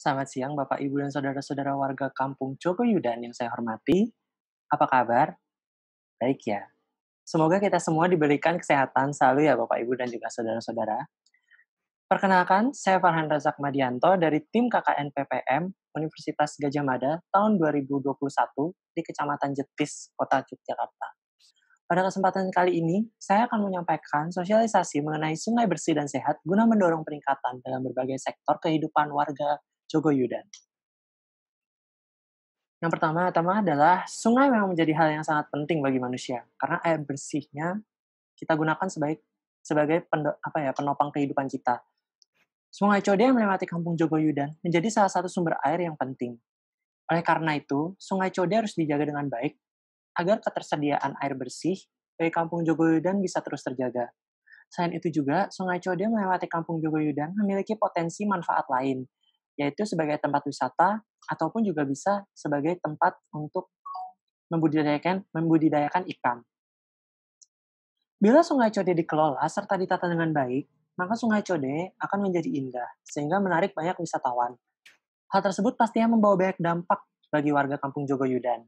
Selamat siang Bapak, Ibu, dan saudara-saudara warga Kampung Jogoyudan yang saya hormati. Apa kabar? Baik ya. Semoga kita semua diberikan kesehatan selalu ya Bapak, Ibu, dan juga saudara-saudara. Perkenalkan, saya Farhan Razak Madianto dari tim KKN PPM Universitas Gadjah Mada tahun 2021 di Kecamatan Jetis, Kota Yogyakarta. Pada kesempatan kali ini, saya akan menyampaikan sosialisasi mengenai sungai bersih dan sehat guna mendorong peningkatan dalam berbagai sektor kehidupan warga Jogoyudan. Yang pertama-tama adalah sungai memang menjadi hal yang sangat penting bagi manusia, karena air bersihnya kita gunakan sebagai penopang kehidupan kita. Sungai Code yang melewati Kampung Jogoyudan menjadi salah satu sumber air yang penting. Oleh karena itu, Sungai Code harus dijaga dengan baik agar ketersediaan air bersih dari Kampung Jogoyudan bisa terus terjaga. Selain itu juga, Sungai Code melewati Kampung Jogoyudan memiliki potensi manfaat lain, yaitu sebagai tempat wisata ataupun juga bisa sebagai tempat untuk membudidayakan ikan. Bila Sungai Code dikelola serta ditata dengan baik, maka Sungai Code akan menjadi indah, sehingga menarik banyak wisatawan. Hal tersebut pastinya membawa banyak dampak bagi warga Kampung Jogoyudan.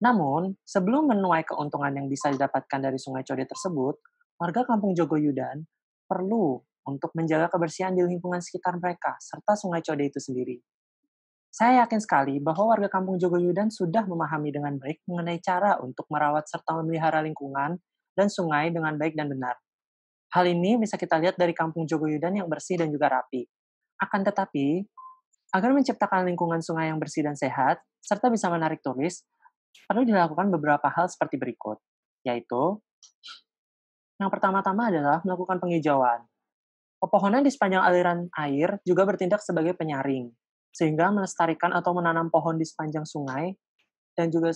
Namun, sebelum menuai keuntungan yang bisa didapatkan dari Sungai Code tersebut, warga Kampung Jogoyudan perlu untuk menjaga kebersihan di lingkungan sekitar mereka, serta Sungai Code itu sendiri. Saya yakin sekali bahwa warga Kampung Jogoyudan sudah memahami dengan baik mengenai cara untuk merawat serta memelihara lingkungan dan sungai dengan baik dan benar. Hal ini bisa kita lihat dari Kampung Jogoyudan yang bersih dan juga rapi. Akan tetapi, agar menciptakan lingkungan sungai yang bersih dan sehat, serta bisa menarik turis, perlu dilakukan beberapa hal seperti berikut, yaitu yang pertama-tama adalah melakukan penghijauan. Pepohonan di sepanjang aliran air juga bertindak sebagai penyaring, sehingga melestarikan atau menanam pohon di sepanjang sungai dan juga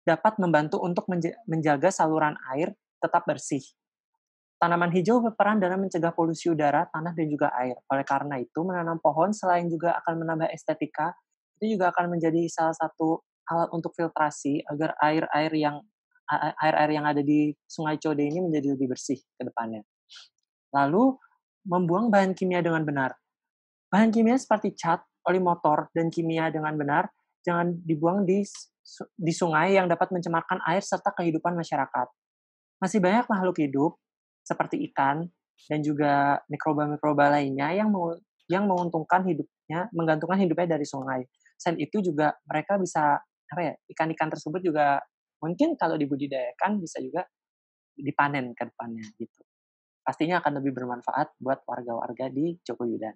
dapat membantu untuk menjaga saluran air tetap bersih. Tanaman hijau berperan dalam mencegah polusi udara, tanah, dan juga air. Oleh karena itu, menanam pohon selain juga akan menambah estetika, itu juga akan menjadi salah satu alat untuk filtrasi agar air-air yang ada di Sungai Code ini menjadi lebih bersih ke depannya. Lalu, membuang bahan kimia dengan benar. Bahan kimia seperti cat, oli motor, dan kimia dengan benar jangan dibuang di sungai yang dapat mencemarkan air serta kehidupan masyarakat. Masih banyak makhluk hidup seperti ikan dan juga mikroba-mikroba lainnya yang menggantungkan hidupnya dari sungai. Selain itu juga mereka bisa ikan-ikan tersebut juga mungkin kalau dibudidayakan bisa juga dipanen ke depannya gitu. Pastinya akan lebih bermanfaat buat warga-warga di Jogoyudan.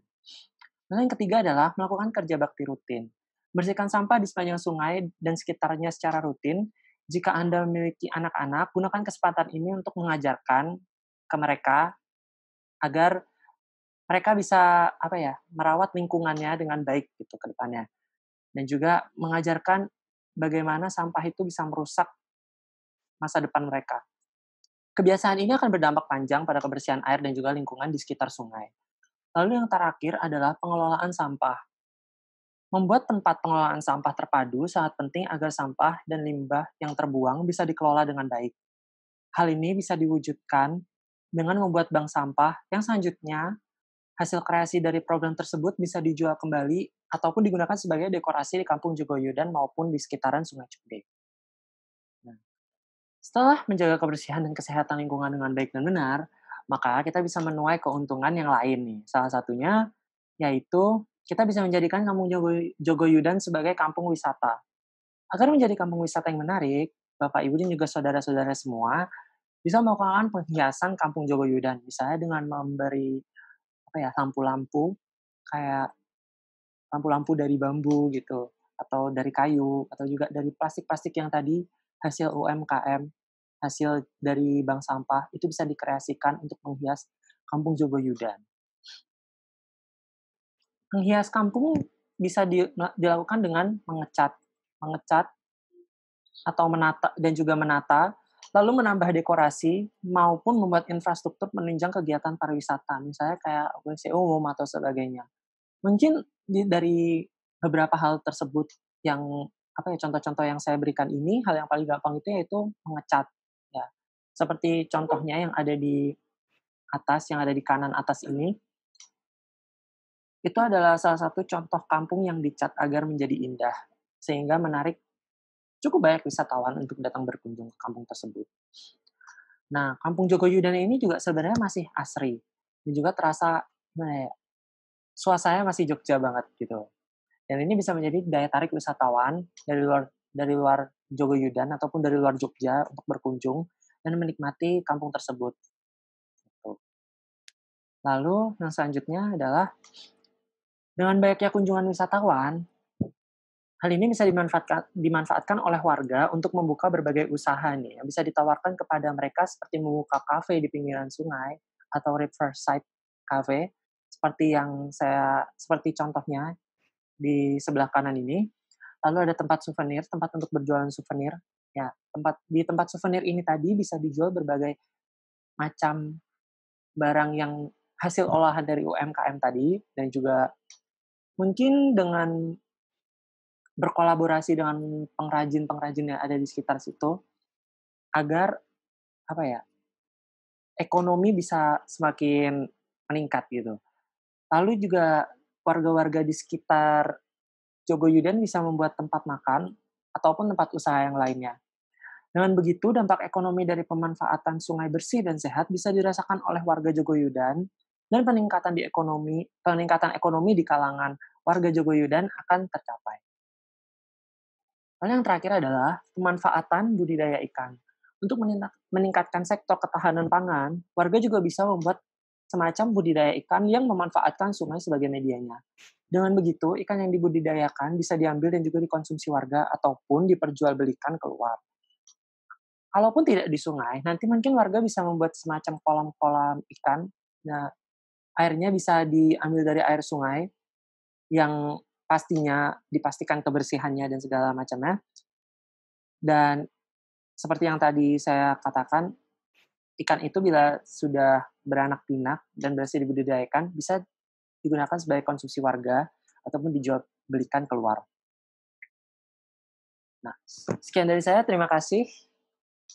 Lalu yang ketiga adalah melakukan kerja bakti rutin. Bersihkan sampah di sepanjang sungai dan sekitarnya secara rutin. Jika Anda memiliki anak-anak, gunakan kesempatan ini untuk mengajarkan ke mereka agar mereka bisa merawat lingkungannya dengan baik gitu ke depannya. Dan juga mengajarkan bagaimana sampah itu bisa merusak masa depan mereka. Kebiasaan ini akan berdampak panjang pada kebersihan air dan juga lingkungan di sekitar sungai. Lalu yang terakhir adalah pengelolaan sampah. Membuat tempat pengelolaan sampah terpadu sangat penting agar sampah dan limbah yang terbuang bisa dikelola dengan baik. Hal ini bisa diwujudkan dengan membuat bank sampah yang selanjutnya hasil kreasi dari program tersebut bisa dijual kembali ataupun digunakan sebagai dekorasi di Kampung Jogoyudan maupun di sekitaran Sungai Code. Nah, setelah menjaga kebersihan dan kesehatan lingkungan dengan baik dan benar, maka kita bisa menuai keuntungan yang lain nih. Salah satunya yaitu kita bisa menjadikan Kampung Jogoyudan sebagai kampung wisata. Agar menjadi kampung wisata yang menarik, Bapak, Ibu, dan juga saudara-saudara semua bisa melakukan penghiasan Kampung Jogoyudan. Misalnya dengan memberi lampu-lampu kayak lampu-lampu dari bambu gitu, atau dari kayu, atau juga dari plastik-plastik yang tadi hasil UMKM, hasil dari bank sampah, itu bisa dikreasikan untuk menghias Kampung Jogoyudan. Menghias kampung bisa dilakukan dengan mengecat mengecat atau menata, lalu menambah dekorasi maupun membuat infrastruktur menunjang kegiatan pariwisata, misalnya kayak WC umum atau sebagainya. Mungkin dari beberapa hal tersebut yang contoh-contoh yang saya berikan ini, hal yang paling gampang itu yaitu mengecat, ya. Seperti contohnya yang ada di atas, yang ada di kanan atas ini, Itu adalah salah satu contoh kampung yang dicat agar menjadi indah, sehingga menarik cukup banyak wisatawan untuk datang berkunjung ke kampung tersebut. Nah, Kampung Jogoyudan ini juga sebenarnya masih asri, dan juga terasa, gimana ya, suasananya masih Jogja banget gitu. Dan ini bisa menjadi daya tarik wisatawan dari luar Jogoyudan ataupun dari luar Jogja untuk berkunjung dan menikmati kampung tersebut, gitu. Lalu yang selanjutnya adalah dengan banyaknya kunjungan wisatawan, hal ini bisa dimanfaatkan oleh warga untuk membuka berbagai usaha nih, yang bisa ditawarkan kepada mereka seperti membuka kafe di pinggiran sungai atau riverside cafe, seperti contohnya di sebelah kanan ini. Lalu ada tempat souvenir, tempat untuk berjualan souvenir. Ya, di tempat souvenir ini tadi bisa dijual berbagai macam barang yang hasil olahan dari UMKM tadi, dan juga mungkin dengan berkolaborasi dengan pengrajin-pengrajin yang ada di sekitar situ, agar, apa ya, ekonomi bisa semakin meningkat gitu. Lalu juga warga-warga di sekitar Jogoyudan bisa membuat tempat makan ataupun tempat usaha yang lainnya. Dengan begitu, dampak ekonomi dari pemanfaatan sungai bersih dan sehat bisa dirasakan oleh warga Jogoyudan, dan peningkatan ekonomi di kalangan warga Jogoyudan akan tercapai. Lalu yang terakhir adalah pemanfaatan budidaya ikan. Untuk meningkatkan sektor ketahanan pangan, warga juga bisa membuat semacam budidaya ikan yang memanfaatkan sungai sebagai medianya. Dengan begitu, ikan yang dibudidayakan bisa diambil dan juga dikonsumsi warga ataupun diperjualbelikan keluar. Kalaupun tidak di sungai, nanti mungkin warga bisa membuat semacam kolam-kolam ikan. Nah, airnya bisa diambil dari air sungai yang pastinya dipastikan kebersihannya dan segala macamnya. Dan seperti yang tadi saya katakan, ikan itu bila sudah beranak pinak dan berhasil dibudidayakan, bisa digunakan sebagai konsumsi warga ataupun dijual belikan keluar. Nah, sekian dari saya. Terima kasih.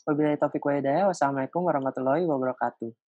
Wabillahi taufiq wa hidayah. Wassalamualaikum warahmatullahi wabarakatuh.